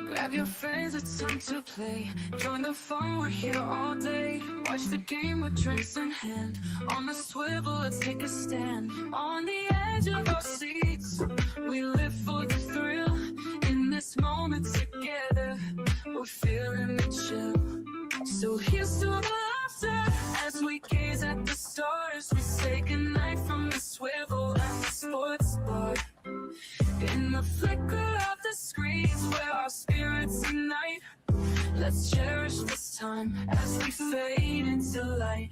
Grab your friends, it's time to play. Join the fun, we're here all day. Watch the game with drinks in hand. On the swivel, let's take a stand. On the edge of our seats, we live for the thrill. In this moment together, we're feeling the chill. So here's to the laughter as we gaze at the stars. We say goodnight from the swivel and the sports bar. In the flicker of the screens where our spirits unite, let's cherish this time as we fade into light.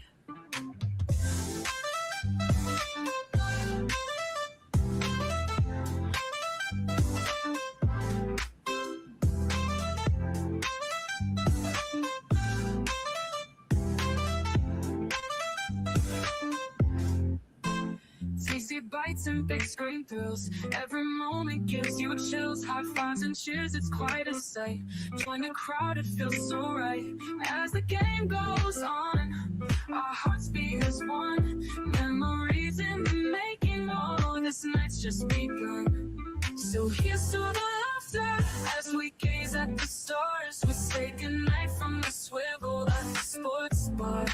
Tasty bites and big screen thrills. Every moment gives you chills. High fives and cheers, it's quite a sight. Join the crowd, it feels so right. As the game goes on, our hearts beat as one. Memories in the making, oh, this night's just begun. So here's to the laughter as we gaze at the stars. We say goodnight from the swivel at the sports bar.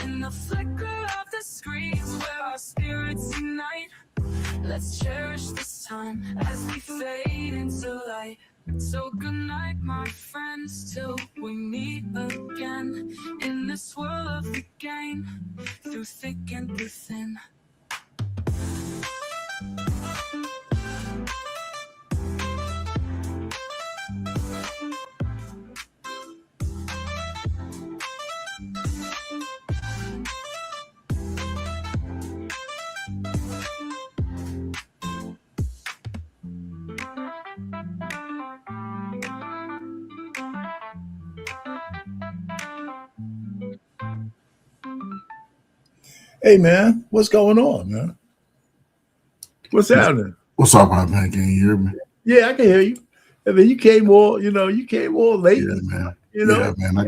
In the flicker of the screens where our spirits unite, let's cherish this time as we fade into light. So good night, my friends, till we meet again. In this world of the game, through thick and through thin. Hey, man, what's going on, man? What's happening? What's up, man? Can you hear me? Yeah, I can hear you. I mean, you came all late. Yeah, man. You know? Yeah, man. I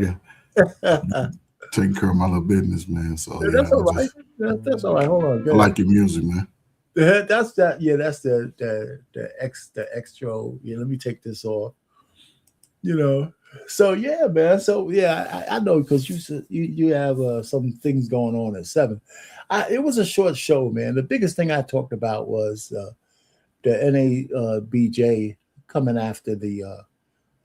got taking care of my little business, man. So yeah, that's all right. That's all right. Hold on. I like your music, man. That's that. Yeah, that's the extra. Yeah, let me take this off. So yeah, man. So yeah, I know because you have some things going on at 7. It was a short show, man. The biggest thing I talked about was the NABJ coming after the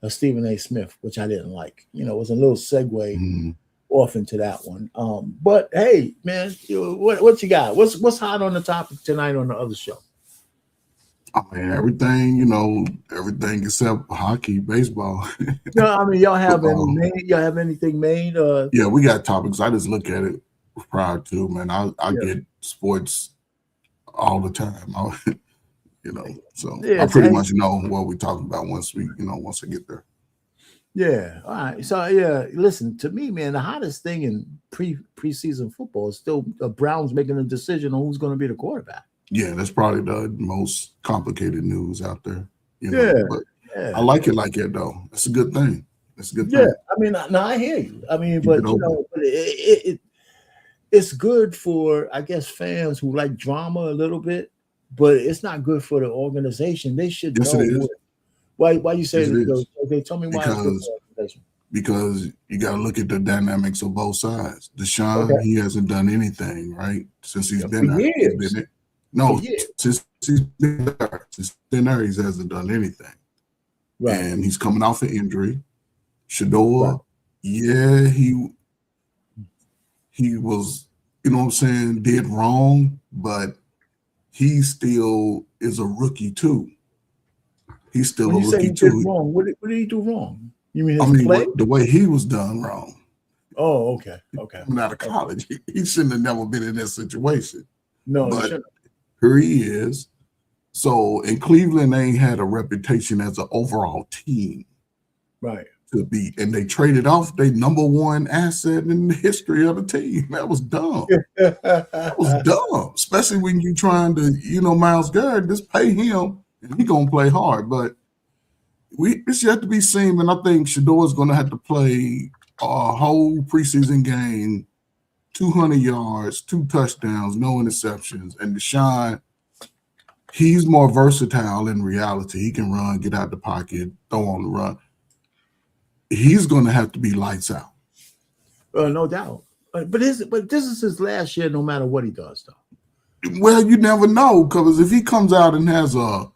Stephen A. Smith, which I didn't like. It was a little segue off into that one. But hey, man, what you got? What's hot on the topic tonight on the other show? I mean, everything except hockey, baseball. No, I mean, y'all have anything made? Yeah, we got topics. I just look at it prior to, man. I get sports all the time. So I pretty much know what we're talking about once I get there. Yeah. All right. So yeah, listen, to me, man, the hottest thing in preseason football is still the Browns making a decision on who's going to be the quarterback. Yeah, that's probably the most complicated news out there. But yeah. I like it like that, though. That's a good thing. That's a good thing. Yeah, I mean, no, I hear you. I mean, but it's good for, I guess, fans who like drama a little bit, but it's not good for the organization. They should know. It is. Why you say this? Okay, tell me why. Because you got to look at the dynamics of both sides. Deshaun, he hasn't done anything, right, since he's been there. Since he's been there. Since then, he hasn't done anything. Right. And he's coming off an injury. Shador yeah, he was, you know what I'm saying, did wrong, but he still is a rookie too. He's still When a you say rookie he did too. wrong, what did he do wrong? You mean I his mean, play? the way he was done wrong. Oh, okay. Coming out of college, he shouldn't have never been in that situation. No, he but shouldn't. here he is. So in Cleveland, they ain't had a reputation as an overall team. Right. To beat, and they traded off their number one asset in the history of the team. That was dumb. That was dumb, especially when you're trying to, Myles Garrett, just pay him and he gonna play hard. But it's yet to be seen, and I think Shador's gonna have to play a whole preseason game, 200 yards, 2 touchdowns, no interceptions. And Deshaun, he's more versatile in reality. He can run, get out the pocket, throw on the run. He's going to have to be lights out. No doubt. But this is his last year, no matter what he does, though. Well, you never know, because if he comes out and has a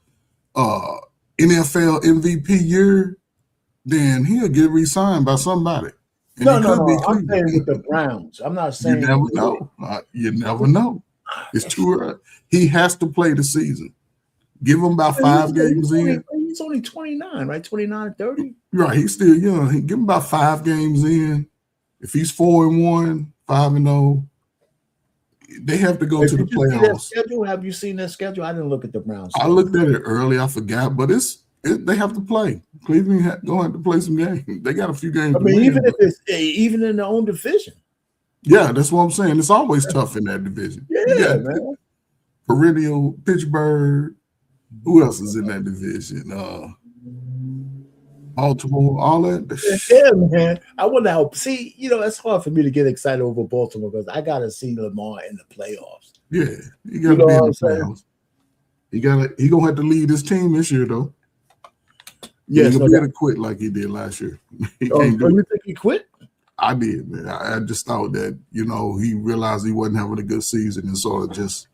NFL MVP year, then he'll get re-signed by somebody. And No. Cleveland. I'm saying with the Browns. I'm not saying. You never know. You never know. It's too early. He has to play the season. Give him about 5 games in. He's only 29, right? 29, 30. Right, he's still young. Give him about 5 games in. If he's 4-1, 5-0, they have to go to the playoffs. Schedule? Have you seen their schedule? I didn't look at the Browns. I looked at it early. I forgot, but they have to play. Cleveland going to have to play some games. They got a few games. I mean, even in their own division. Yeah, that's what I'm saying. It's always tough in that division. Yeah, man. Perennial Pittsburgh. Who else is in that division? Baltimore, all that. Yeah, man. I want to help. See, it's hard for me to get excited over Baltimore because I got to see Lamar in the playoffs. Yeah, he got to be in the playoffs. He gonna have to lead his team this year, though. Yeah, he's gonna quit like he did last year. You think he quit? I did, man. I just thought that he realized he wasn't having a good season and sort of just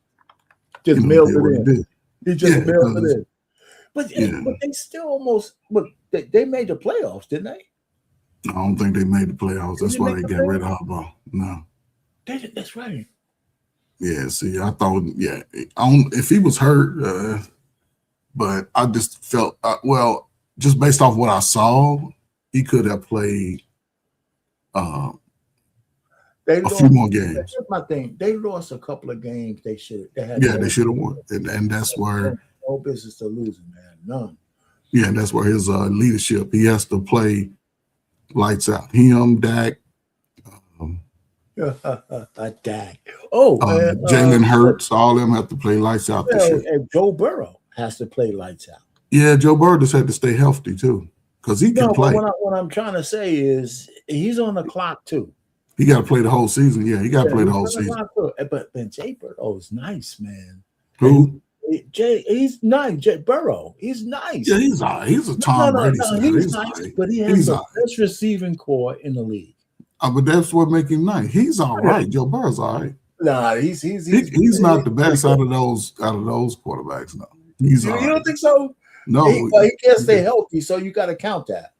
mailed it in. He just mailed it in. But they still almost they made the playoffs, didn't they? I don't think they made the playoffs. That's why they got rid of Harbaugh. No. That's right. Yeah, see, I thought, if he was hurt, but I just felt, just based off what I saw, he could have played a few more games. That's my thing. They lost a couple of games they should have. They should have won. And that's where. No business to losing, man. None. Yeah, that's where his leadership, he has to play lights out. Him, Dak. Dak. Oh, Jalen Hurts, all of them have to play lights out this year. And Joe Burrow has to play lights out. Yeah, Joe Burrow just had to stay healthy too, because he can play. What I'm trying to say is he's on the clock too. He got to play the whole season. Yeah, he got to play the whole season. But Jay Burrow is nice, man. Who? He's nice. Jay Burrow, he's nice. Yeah, he's all right. He's a Tom Brady. He's nice, right. But he has the best receiving core in the league. But that's what makes him nice. He's all right. Joe Burrow's all right. Nah, he's not the best out of those quarterbacks. No, he's all right. You don't think so? No, he can't stay healthy, so you got to count that.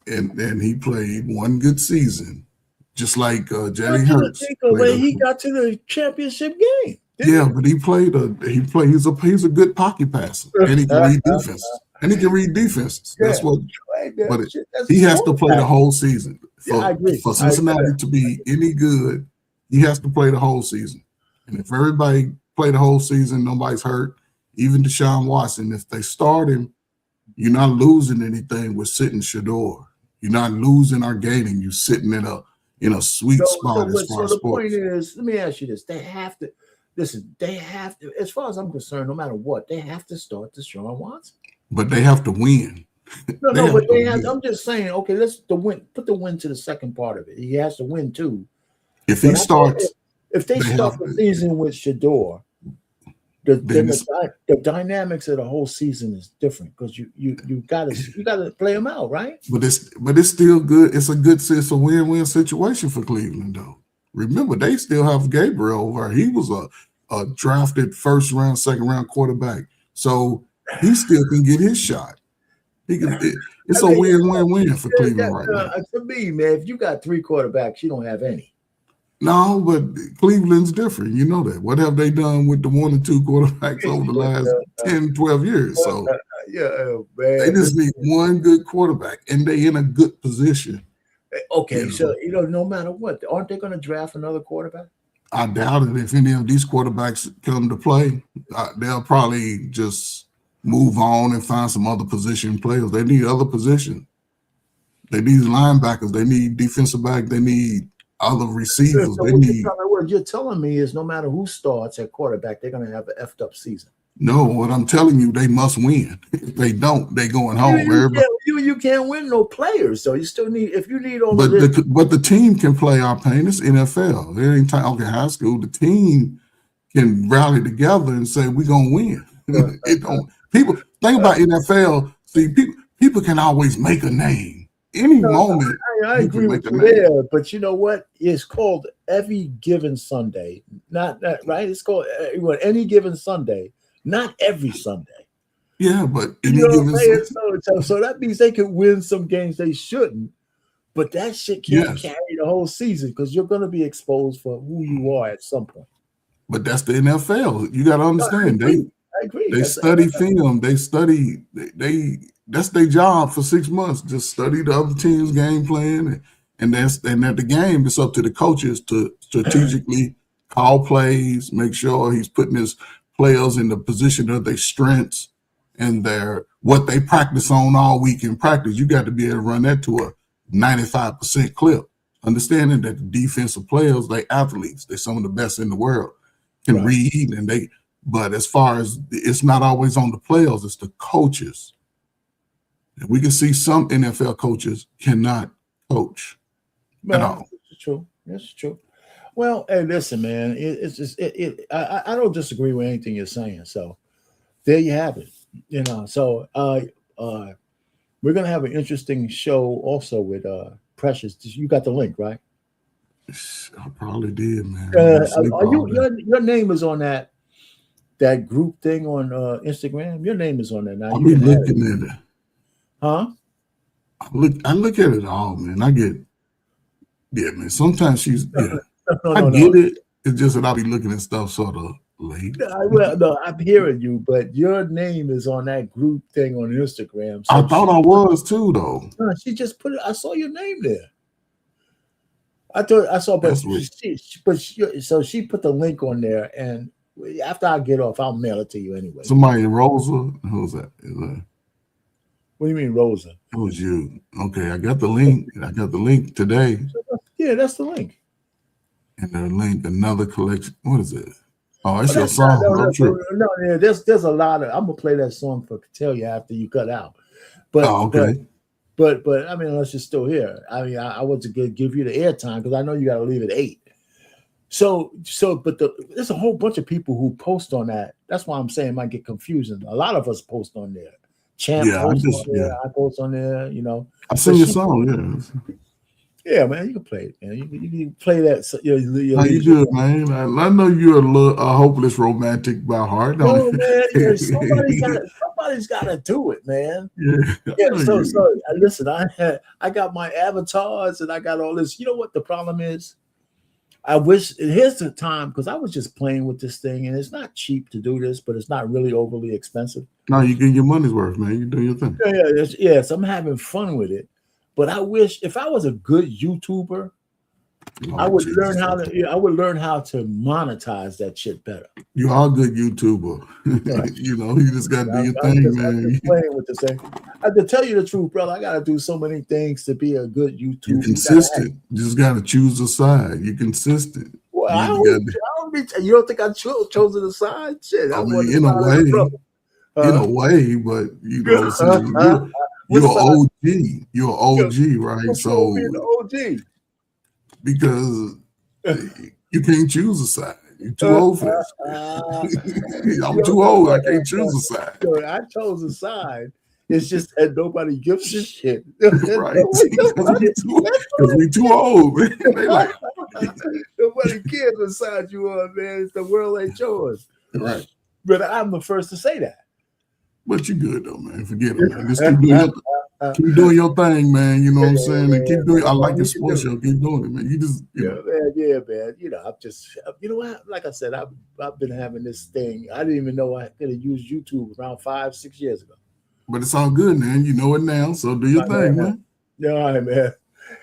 And he played one good season, just like Jalen Hurts. He got to the championship game. Yeah, but he played. He's a good pocket passer, and he can read defense. And he can read defenses. That's what. But he has to play the whole season for Cincinnati to be any good. He has to play the whole season. And if everybody play the whole season, nobody's hurt. Even Deshaun Watson, if they start him, you're not losing anything with sitting Shador. You're not losing or gaining. You're sitting in a sweet spot as far as sports. So the point is, let me ask you this: they have to. Listen, they have to, as far as I'm concerned, no matter what, they have to start Deshaun Watson. But they have to win. I'm just saying, okay, put the win to the second part of it. He has to win too. If he starts, if they start the season with Shador, the dynamics of the whole season is different because you gotta play him out, right? But it's still good. It's a win-win situation for Cleveland, though. Remember, they still have Gabriel where he was a drafted first round, second round quarterback. So he still can get his shot. It's a win-win-win for Cleveland right now. To me, man, if you got 3 quarterbacks, you don't have any. No, but Cleveland's different. You know that. What have they done with the 1 and 2 quarterbacks over the last 10, 12 years? So man. they just need one good quarterback, and they in a good position. Okay, so no matter what, aren't they going to draft another quarterback? I doubt it. If any of these quarterbacks come to play, they'll probably just move on and find some other position players. They need other positions. They need linebackers. They need defensive back. They need other receivers. So what you're telling me is no matter who starts at quarterback, they're going to have an effed up season. No, what I'm telling you, they must win. If they don't, they going home. You can't win no players, so you still need if you need all but of this. But the team can play our pain. It's NFL. It ain't high school. The team can rally together and say we're gonna win. It don't. People think about NFL. See, people can always make a name. Any moment. I agree with you there, but you know what? It's called Every Given Sunday. Not right. It's called Any Given Sunday. Not every Sunday. Yeah, but so that means they could win some games they shouldn't, but that shit can't carry the whole season because you're going to be exposed for who you are at some point. But that's the NFL. You got to understand. I agree. They study film. They study. That's their job for 6 months. Just study the other team's game plan, and at the game, it's up to the coaches to strategically call plays, make sure he's putting his players in the position of their strengths and what they practice on all week in practice. You got to be able to run that to a 95% clip. Understanding that the defensive players, they athletes, they're some of the best in the world, can read but as far as it's not always on the players, it's the coaches. And we can see some NFL coaches cannot coach at all. That's true. That's true. Well, hey, listen, man. I don't disagree with anything you're saying. So there you have it. So we're gonna have an interesting show also with Precious. You got the link, right? I probably did, man. Your name is on that group thing on Instagram? Your name is on there now. I'll be looking at it. Huh? I look at it all, man. Man. Sometimes I No. get it. It's just that I'll be looking at stuff sort of late. No, I'm hearing you, but your name is on that group thing on Instagram. So I thought I was too, though. She just put it. I saw your name there. So she put the link on there, and after I get off, I'll mail it to you anyway. Somebody, Rosa, who's that? What do you mean, Rosa? It was you. Okay, I got the link. I got the link today. Yeah, that's the link. And the link, another collection. What is it? Oh, it's your song. No, there's a lot of. I'm gonna play that song for Catellia after you cut out. But okay. But I mean, unless you're still here, I mean, I want to give you the airtime because I know you got to leave at 8. But there's a whole bunch of people who post on that. That's why I'm saying it might get confusing. A lot of us post on there. Champ posts on there. I post on there. I sing your song. Yeah, man, you can play it, man. You can play that. How you doing, man? I know you're a hopeless romantic by heart. No, man, somebody's got to do it, man. Yeah. So listen, I got my avatars and I got all this. You know what the problem is? I wish here's the time because I was just playing with this thing and it's not cheap to do this, but it's not really overly expensive. No, you get your money's worth, man. You do your thing. Yes, I'm having fun with it. But I wish if I was a good YouTuber, I would learn how to monetize that shit better. You are a good YouTuber. Right. You just got to do your thing, man. I'm just playing with this thing. To tell you the truth, brother, I got to do so many things to be a good YouTuber. You're consistent. You just got to choose a side. You're consistent. Well, you don't think I chosen a side? Shit, I mean, in a way, but you're an OG. You're an OG, right? So an OG. Because you can't choose a side. You're too old for this. I'm too old. I can't choose a side. I chose a side. It's just that nobody gives a shit. Right. Because we too old, man. Nobody cares what side you on, man. The world ain't yours. Right. But I'm the first to say that. But you good though, man. Forget it, man. Just keep doing your thing, man. You know what I'm saying? And keep doing. I like your sports show. Keep doing it, man. You just, man. You know, I'm just, you know what? Like I said, I've been having this thing. I didn't even know I could have used YouTube around 5-6 years ago. But it's all good, man. You know it now, so do your thing, man. Yeah, all right, man.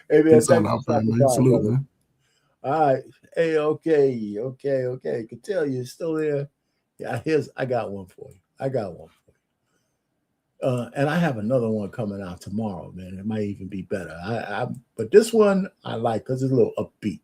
Hey, man. It's man. Salute, man. All right. Hey, okay. Can tell you still there. Yeah, I got one for you. And I have another one coming out tomorrow, man. It might even be better. But this one I like because it's a little upbeat.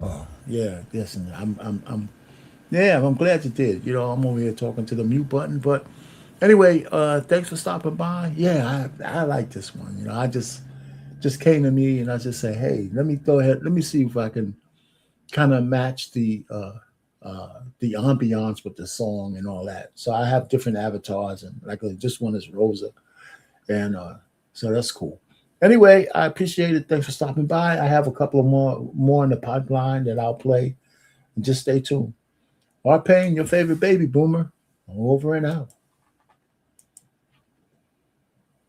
Oh, yeah. Listen, I'm glad you did. You know, I'm over here talking to the mute button, but anyway, thanks for stopping by. Yeah, I like this one. You know, I just came to me and I just say, hey, let me go ahead. Let me see if I can kind of match the ambiance with the song and all that. So I have different avatars, and like this one is Rosa, and so that's cool. Anyway, I appreciate it. Thanks for stopping by. I have a couple of more in the pipeline that I'll play, and just stay tuned. Art Payne, your favorite baby boomer, over and out.